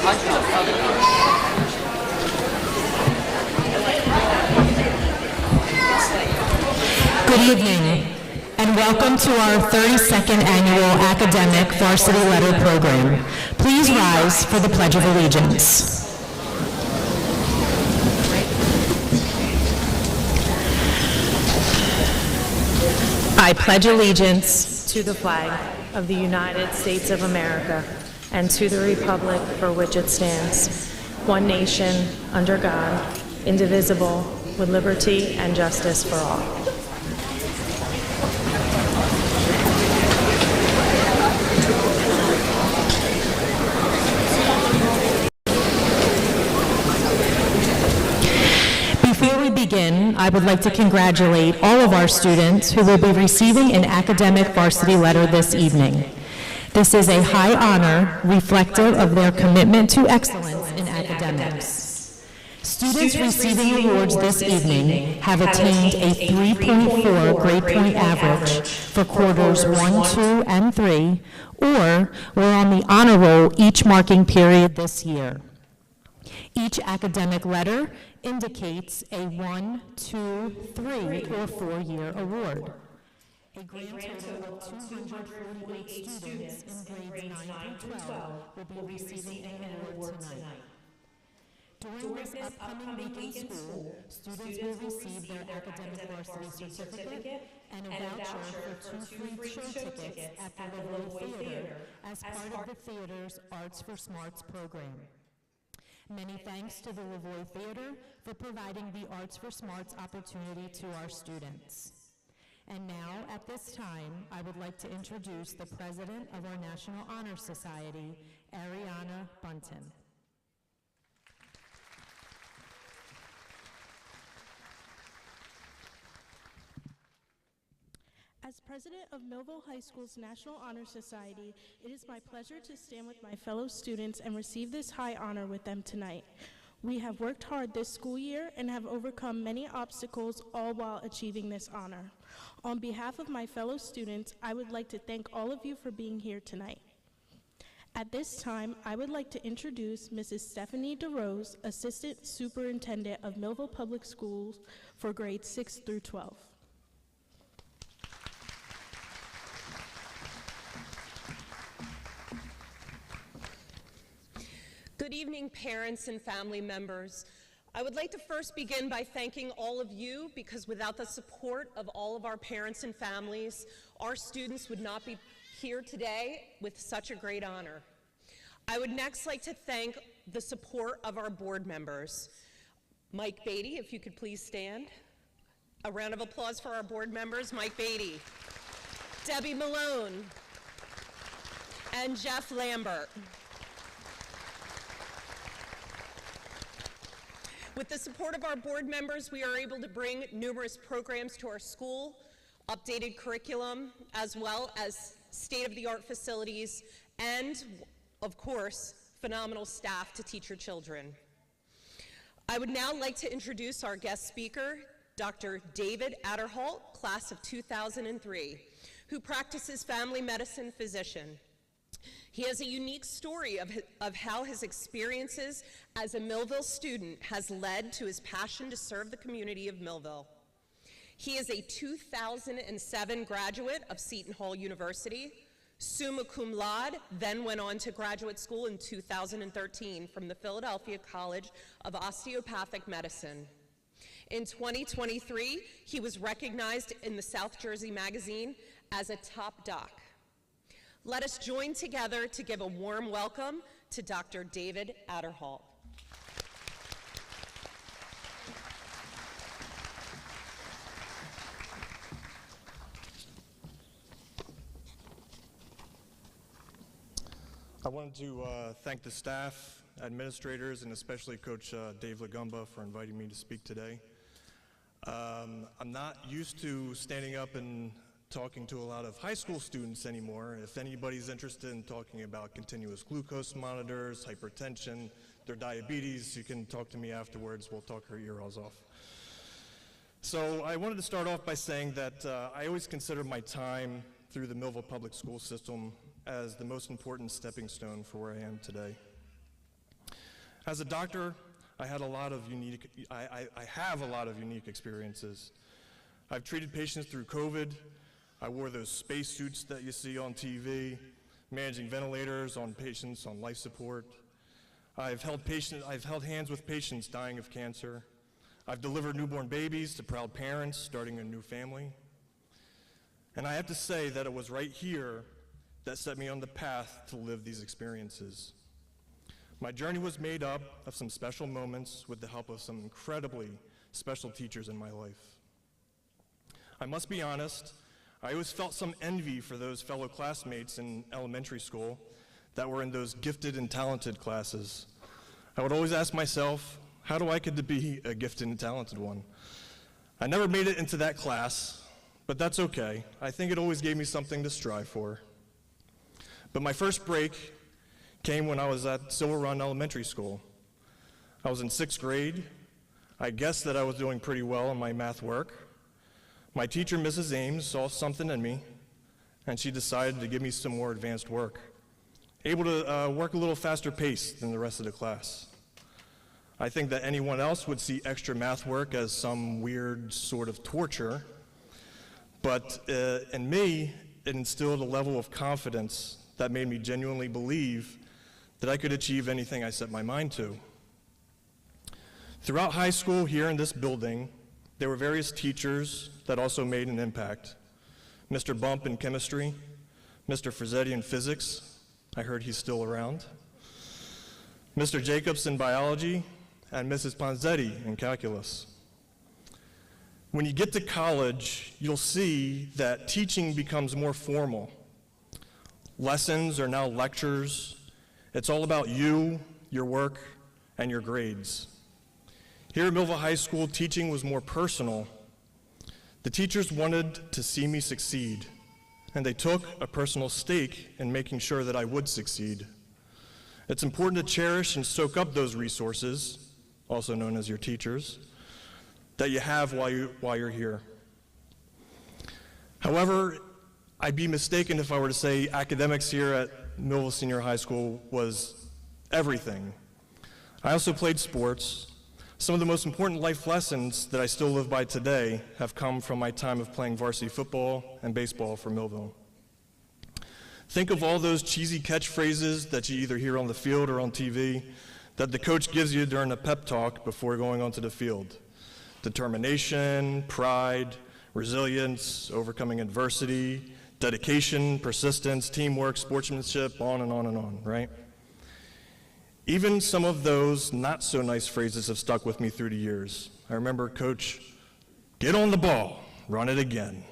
Good evening, and welcome to our 32nd annual Academic Varsity Letter Program. Please rise for the Pledge of Allegiance. I pledge allegiance to the flag of the United States of America and to the republic for which it stands, one nation, under God, indivisible, with liberty and justice for all. Before we begin, I would like to congratulate all of our students who will be receiving an academic varsity letter this evening. This is a high honor reflective of their commitment to excellence in academics. Students receiving awards this evening have attained a 3.4 grade point average for quarters 1, 2, and 3, or were on the honor roll each marking period this year. Each academic letter indicates a 1, 2, 3, or 4-year award. A grand total of 248 students in grades 9 through 12 will be receiving an award tonight. During this upcoming week in school, students will receive their academic varsity certificate and a voucher for 2 free show tickets at the Millville Theater as part of the theater's Arts for Smarts program. Many thanks to the Lavoie Theater for providing the Arts for Smarts opportunity to our students. And now, at this time, I would like to introduce the President of our National Honor Society, Ariana Bunton. As president of Millville High School's National Honor Society, it is my pleasure to stand with my fellow students and receive this high honor with them tonight. We have worked hard this school year and have overcome many obstacles, all while achieving this honor. On behalf of my fellow students, I would like to thank all of you for being here tonight. At this time, I would like to introduce Mrs. Stephanie DeRose, Assistant Superintendent of Millville Public Schools for grades 6 through 12. Good evening, parents and family members. I would like to first begin by thanking all of you, because without the support of all of our parents and families, our students would not be here today with such a great honor. I would next like to thank the support of our board members. Mike Beatty, if you could please stand. A round of applause for our board members. Mike Beatty, Debbie Malone, and Jeff Lambert. With the support of our board members, we are able to bring numerous programs to our school, updated curriculum, as well as state-of-the-art facilities, and, of course, phenomenal staff to teach your children. I would now like to introduce our guest speaker, Dr. David Adderholt, class of 2003, who practices family medicine physician. He has a unique story of how his experiences as a Millville student has led to his passion to serve the community of Millville. He is a 2007 graduate of Seton Hall University, summa cum laude, then went on to graduate school in 2013 from the Philadelphia College of Osteopathic Medicine. In 2023, he was recognized in the South Jersey Magazine as a top doc. Let us join together to give a warm welcome to Dr. David Adderholt. I wanted to thank the staff, administrators, and especially Coach Dave Lagumba for inviting me to speak today. I'm not used to standing up and talking to a lot of high school students anymore. If anybody's interested in talking about continuous glucose monitors, hypertension, their diabetes, you can talk to me afterwards. We'll talk our ear off. So I wanted to start off by saying that I always consider my time through the Millville public school system as the most important stepping stone for where I am today. As a doctor, I have a lot of unique experiences. I've treated patients through COVID. I wore those space suits that you see on TV, managing ventilators on patients on life support. I've held hands with patients dying of cancer. I've delivered newborn babies to proud parents starting a new family. And I have to say that it was right here that set me on the path to live these experiences. My journey was made up of some special moments with the help of some incredibly special teachers in my life. I must be honest, I always felt some envy for those fellow classmates in elementary school that were in those gifted and talented classes. I would always ask myself, how do I get to be a gifted and talented one? I never made it into that class, but that's okay. I think it always gave me something to strive for. But my first break came when I was at Silver Run Elementary School. I was in 6th grade. I guessed that I was doing pretty well in my math work. My teacher, Mrs. Ames, saw something in me, and she decided to give me some more advanced work, able to work a little faster pace than the rest of the class. I think that anyone else would see extra math work as some weird sort of torture, but in me, it instilled a level of confidence that made me genuinely believe that I could achieve anything I set my mind to. Throughout high school here in this building, there were various teachers that also made an impact. Mr. Bump in chemistry, Mr. Frizzetti in physics, I heard he's still around, Mr. Jacobs in biology, and Mrs. Ponzetti in calculus. When you get to college, you'll see that teaching becomes more formal. Lessons are now lectures. It's all about you, your work, and your grades. Here at Millville High School, teaching was more personal. The teachers wanted to see me succeed, and they took a personal stake in making sure that I would succeed. It's important to cherish and soak up those resources, also known as your teachers, that you have while you're here. However, I'd be mistaken if I were to say academics here at Millville Senior High School was everything. I also played sports. Some of the most important life lessons that I still live by today have come from my time of playing varsity football and baseball for Millville. Think of all those cheesy catchphrases that you either hear on the field or on TV that the coach gives you during a pep talk before going onto the field. Determination, pride, resilience, overcoming adversity, dedication, persistence, teamwork, sportsmanship, on and on and on, right? Even some of those not so nice phrases have stuck with me through the years. I remember Coach, get on the ball, run it again.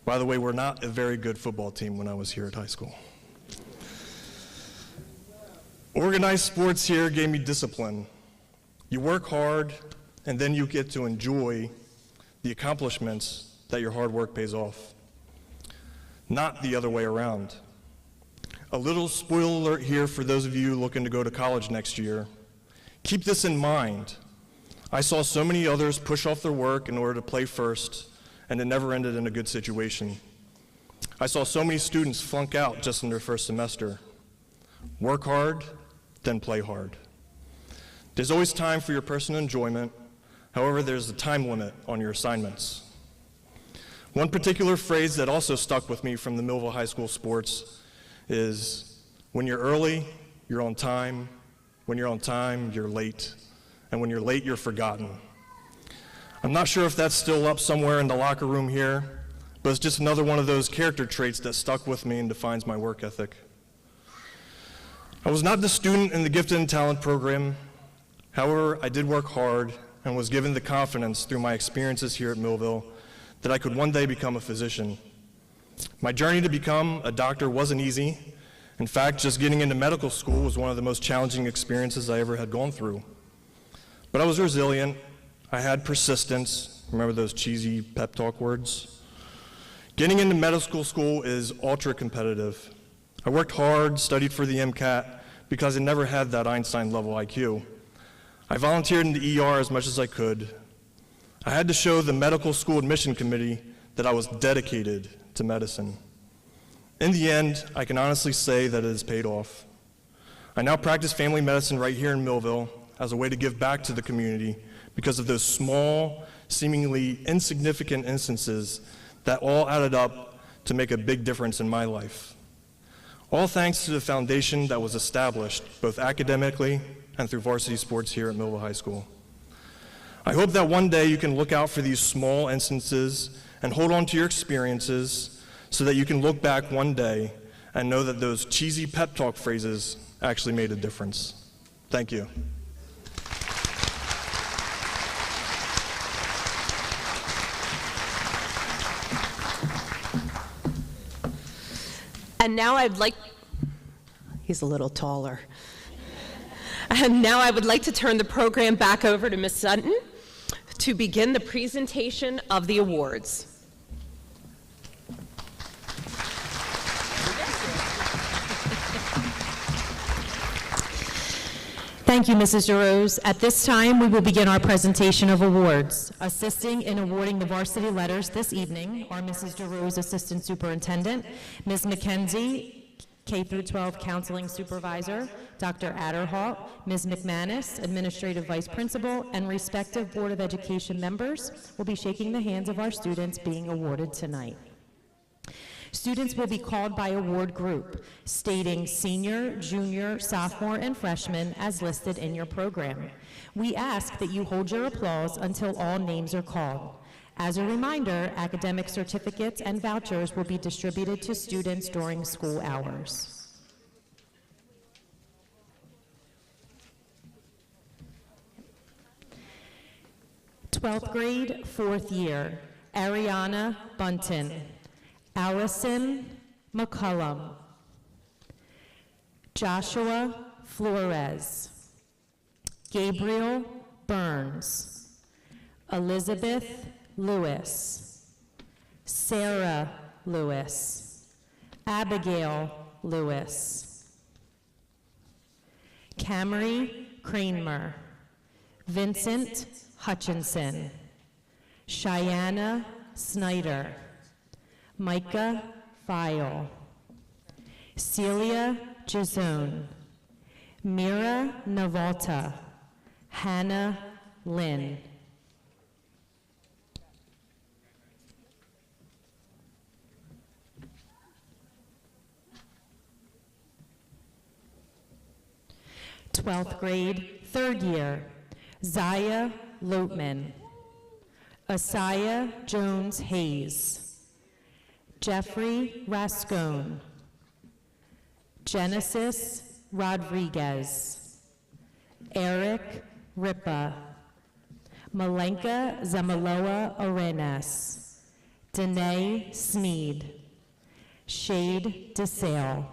By the way, we're not a very good football team when I was here at high school. Organized sports here gave me discipline. You work hard, and then you get to enjoy the accomplishments that your hard work pays off. Not the other way around. A little spoiler alert here for those of you looking to go to college next year. Keep this in mind. I saw so many others push off their work in order to play first, and it never ended in a good situation. I saw so many students flunk out just in their first semester. Work hard, then play hard. There's always time for your personal enjoyment. However, there's a time limit on your assignments. One particular phrase that also stuck with me from the Millville High School sports is, when you're early, you're on time. When you're on time, you're late. And when you're late, you're forgotten. I'm not sure if that's still up somewhere in the locker room here, but it's just another one of those character traits that stuck with me and defines my work ethic. I was not the student in the Gifted and Talent program. However, I did work hard and was given the confidence through my experiences here at Millville that I could one day become a physician. My journey to become a doctor wasn't easy. In fact, just getting into medical school was one of the most challenging experiences I ever had gone through. But I was resilient. I had persistence. Remember those cheesy pep talk words? Getting into medical school is ultra competitive. I worked hard, studied for the MCAT, because I never had that Einstein-level IQ. I volunteered in the ER as much as I could. I had to show the medical school admission committee that I was dedicated to medicine. In the end, I can honestly say that it has paid off. I now practice family medicine right here in Millville as a way to give back to the community because of those small, seemingly insignificant instances that all added up to make a big difference in my life. All thanks to the foundation that was established both academically and through varsity sports here at Millville High School. I hope that one day you can look out for these small instances and hold on to your experiences so that you can look back one day and know that those cheesy pep talk phrases actually made a difference. Thank you. And now he's a little taller. And now I would like to turn the program back over to Ms. Sutton to begin the presentation of the awards. Thank you, Mrs. DeRose. At this time, we will begin our presentation of awards. Assisting in awarding the varsity letters this evening are Mrs. DeRose, Assistant Superintendent, Ms. McKenzie, K-12 Counseling Supervisor, Dr. Adderhalt, Ms. McManus, Administrative Vice Principal, and respective Board of Education members will be shaking the hands of our students being awarded tonight. Students will be called by award group, stating senior, junior, sophomore, and freshman as listed in your program. We ask that you hold your applause until all names are called. As a reminder, academic certificates and vouchers will be distributed to students during school hours. Twelfth grade, fourth year, Ariana Bunton. Allison McCullum, Joshua Flores, Gabriel Burns, Elizabeth Lewis, Sarah Lewis, Abigail Lewis, Camry Kramer, Vincent Hutchinson, Cheyenne Snyder, Micah File, Celia Gisone, Mira Navalta, Hannah Lynn. Twelfth grade, third year, Zaya Lotman, Asaya Jones Hayes, Jeffrey Rascone, Genesis Rodriguez, Eric Ripa, Malenka Zamaloa Arenas, Danae Sneed, Shade DeSale.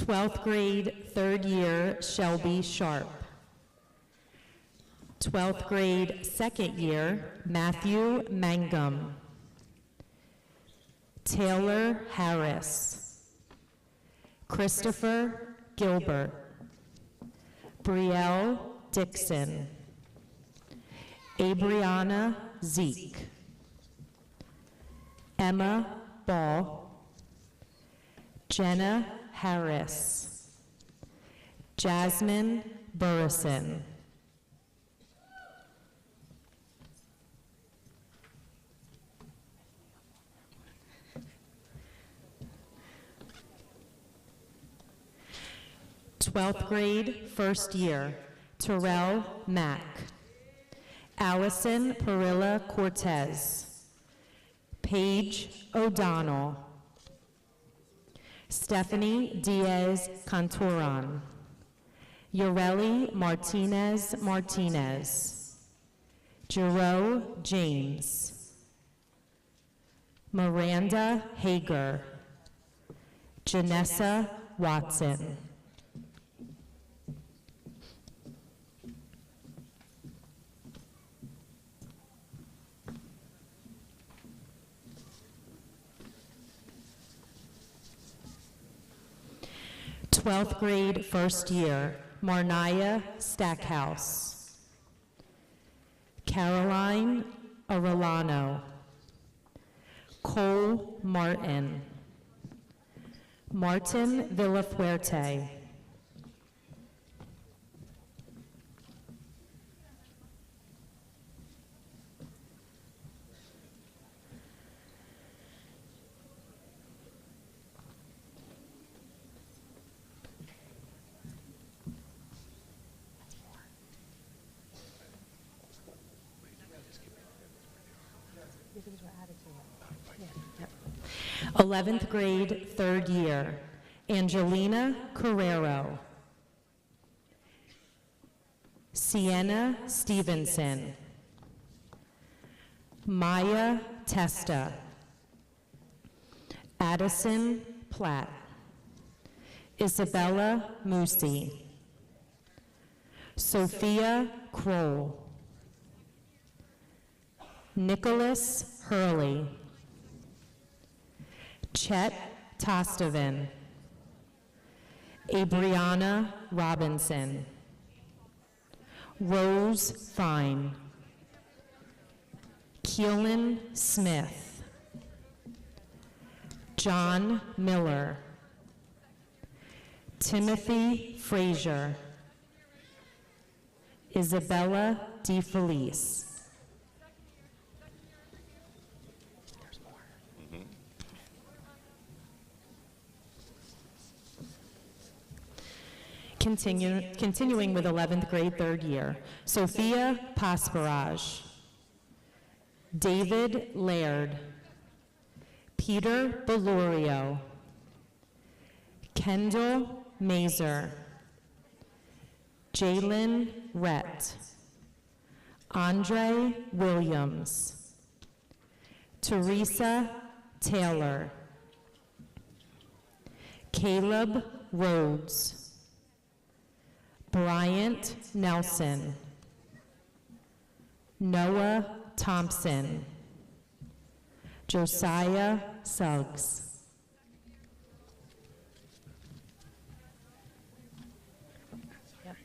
Twelfth grade, third year, Shelby Sharp. 12th grade, second year, Matthew Mangum. Taylor Harris. Christopher Gilbert. Brielle Dixon. Abriana Zeke. Emma Ball. Jenna Harris. Jasmine Burrison. Twelfth grade, first year, Terrell Mack. Allison Perilla Cortez. Paige O'Donnell. Stephanie Diaz Cantoran. Yoreli Martinez Martinez. Jero James. Miranda Hager. Janessa Watson. Twelfth grade, first year, Marnia Stackhouse. Caroline Arellano, Cole Martin, Martin Villafuerte, Because we're added to it. Yeah. 11th grade, third year, Angelina Carrero, Sienna Stevenson, Maya Testa, Addison Platt, Isabella Musi, Sophia Kroll, Nicholas Hurley, Chet Tostovan, Abriana Robinson, Rose Fine, Keelan Smith, John Miller, Timothy Frazier, Isabella DeFelice. Continuing with 11th grade, third year, Sophia Pasparage, David Laird, Peter Belorio, Kendall Mazer, Jalen Rett, Andre Williams, Teresa Taylor, Caleb Rhodes, Bryant Nelson, Noah Thompson, Josiah Suggs. Yep.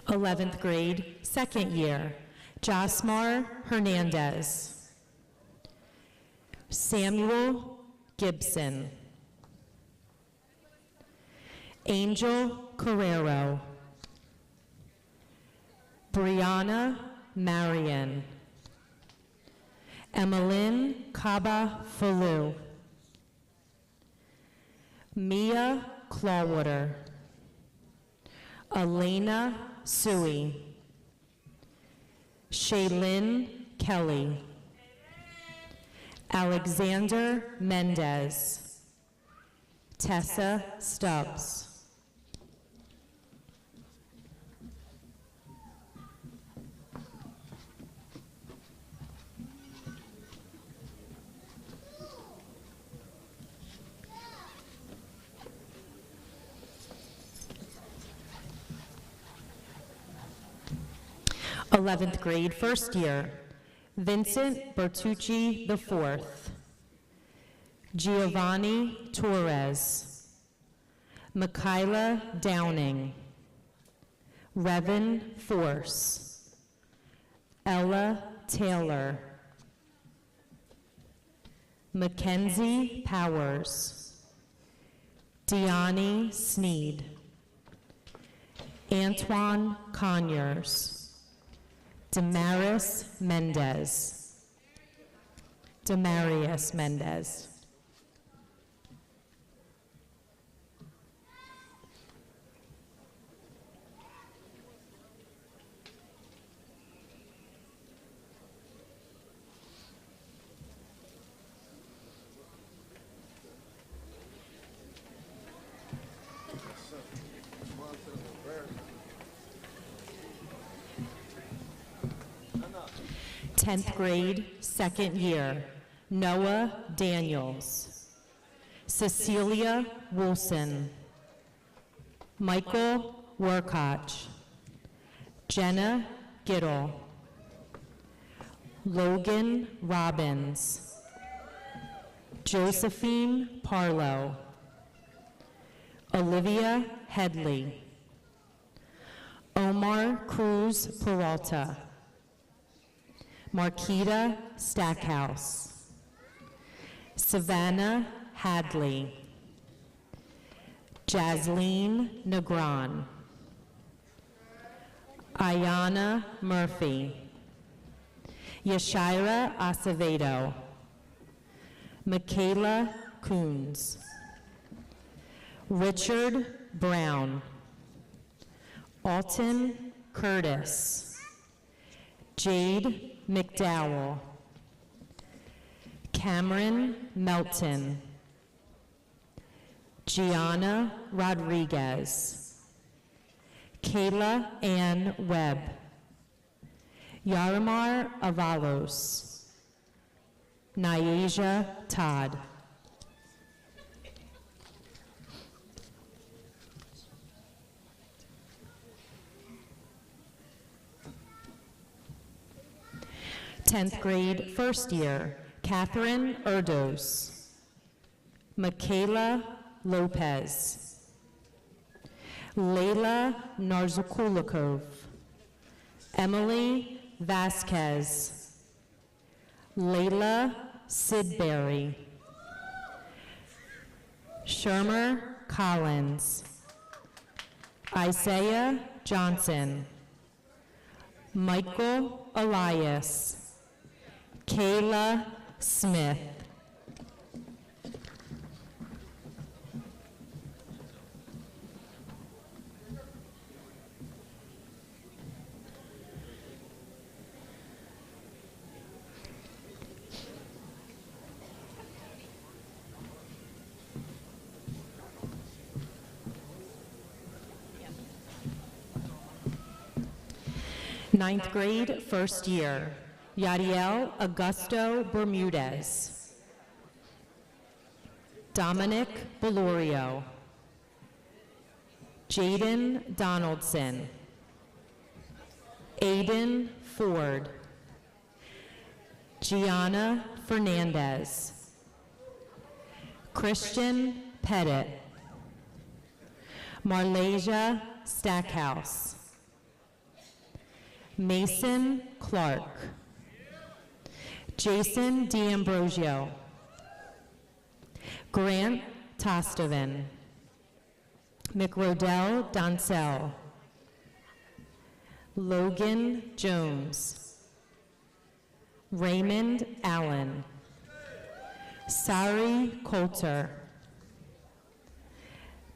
11th grade, second year, Josmar Hernandez, Samuel Gibson, Angel Carrero, Brianna Marion, Emmeline Kaba Falou, Mia Clawwater, Elena Suey, Shaylin Kelly, Alexander Mendez, Tessa Stubbs. Eleventh grade, first year, Vincent Bertucci IV, Giovanni Torres, Michaela Downing, Revan Force, Ella Taylor, Mackenzie Powers, Deani Sneed, Antoine Conyers, Damaris Mendez, Demarius Mendez. Tenth grade, second year, Noah Daniels, Cecilia Wilson, Michael Workach, Jenna Giddle, Logan Robbins, Josephine Parlow, Olivia Headley, Omar Cruz Peralta, Marquita Stackhouse, Savannah Hadley, Jasleen Negron, Ayana Murphy, Yashira Acevedo, Michaela Coons, Richard Brown, Alton Curtis, Jade McDowell, Cameron Melton, Gianna Rodriguez, Kayla Ann Webb, Yarimar Avalos, Nyasia Todd. Tenth grade, first year, Catherine Erdos, Michaela Lopez, Layla Narzukulikov, Emily Vasquez, Layla Sidbury, Shermer Collins, Isaiah Johnson, Michael Elias, Kayla Smith. Ninth grade, first year, Yadiel Augusto Bermudez, Dominic Belorio, Jaden Donaldson, Aiden Ford, Gianna Fernandez, Christian Pettit, Marlasia Stackhouse, Mason Clark, Jason D'Ambrosio, Grant Tostovan, McRodell Doncel, Logan Jones, Raymond Allen, Sari Coulter,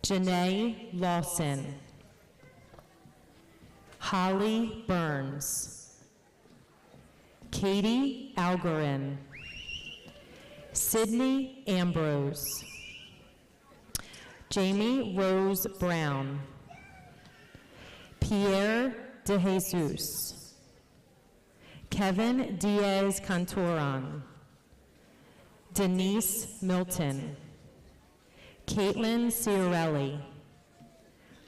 Janae Lawson, Holly Burns, Katie Algarin, Sydney Ambrose, Jamie Rose Brown, Pierre De Jesus, Kevin Diaz Cantoron, Denise Milton, Caitlin Ciarelli,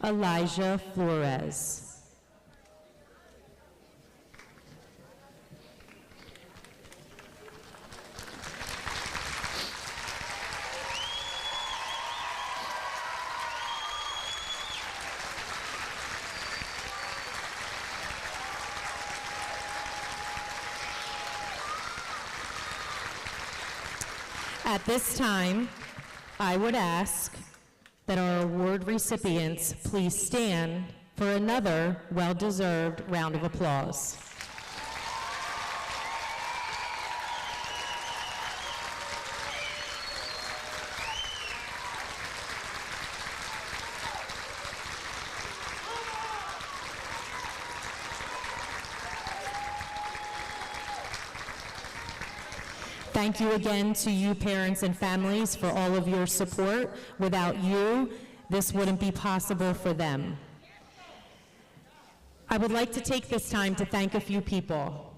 Elijah Flores. At this time, I would ask that our award recipients please stand for another well-deserved round of applause. Thank you again to you parents and families for all of your support. Without you, this wouldn't be possible for them. I would like to take this time to thank a few people.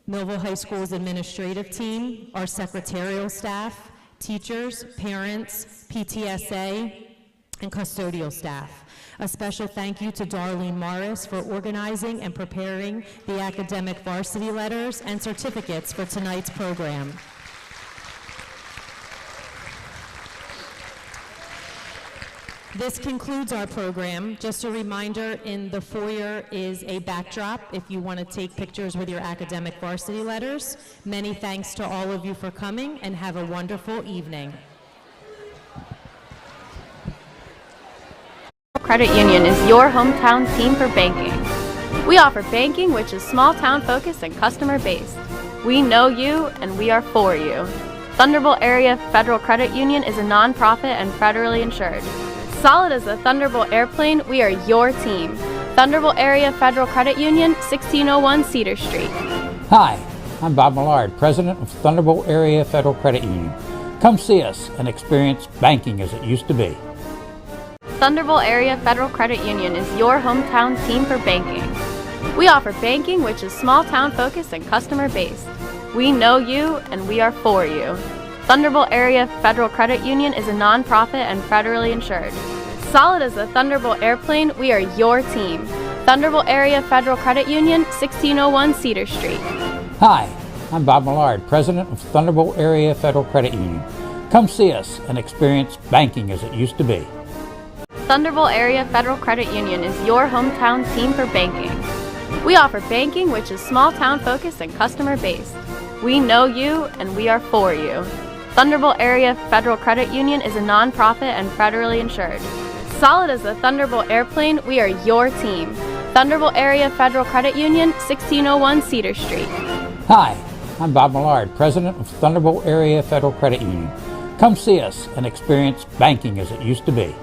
Millville High School's administrative team, our secretarial staff, teachers, parents, PTSA, and custodial staff. A special thank you to Darlene Morris for organizing and preparing the academic varsity letters and certificates for tonight's program. This concludes our program. Just a reminder, in the foyer is a backdrop if you want to take pictures with your academic varsity letters. Many thanks to all of you for coming, and have a wonderful evening. Credit Union is your hometown team for banking. We offer banking which is small town focused and customer based. We know you and we are for you. Thunderbolt Area Federal Credit Union is a nonprofit and federally insured. Solid as a Thunderbolt airplane, we are your team. Thunderbolt Area Federal Credit Union, 1601 Cedar Street. Hi, I'm Bob Millard, President of Thunderbolt Area Federal Credit Union. Come see us and experience banking as it used to be. Thunderbolt Area Federal Credit Union is your hometown team for banking. We offer banking which is small town focused and customer based. We know you and we are for you. Thunderbolt Area Federal Credit Union is a nonprofit and federally insured. Solid as a Thunderbolt airplane, we are your team. Thunderbolt Area Federal Credit Union, 1601 Cedar Street. Hi, I'm Bob Millard, President of Thunderbolt Area Federal Credit Union. Come see us and experience banking as it used to be. Thunderbolt Area Federal Credit Union is your hometown team for banking. We offer banking which is small town focused and customer based. We know you and we are for you. Thunderbolt Area Federal Credit Union is a nonprofit and federally insured. Solid as a Thunderbolt airplane, we are your team. Thunderbolt Area Federal Credit Union, 1601 Cedar Street. Hi, I'm Bob Millard, President of Thunderbolt Area Federal Credit Union. Come see us and experience banking as it used to be.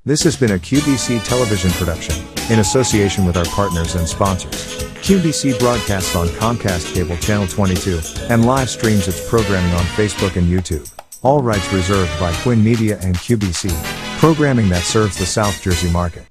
This has been a QBC television production, in association with our partners and sponsors. QBC broadcasts on Comcast Cable Channel 22, and live streams its programming on Facebook and YouTube. All rights reserved by Quinn Media and QBC, programming that serves the South Jersey market.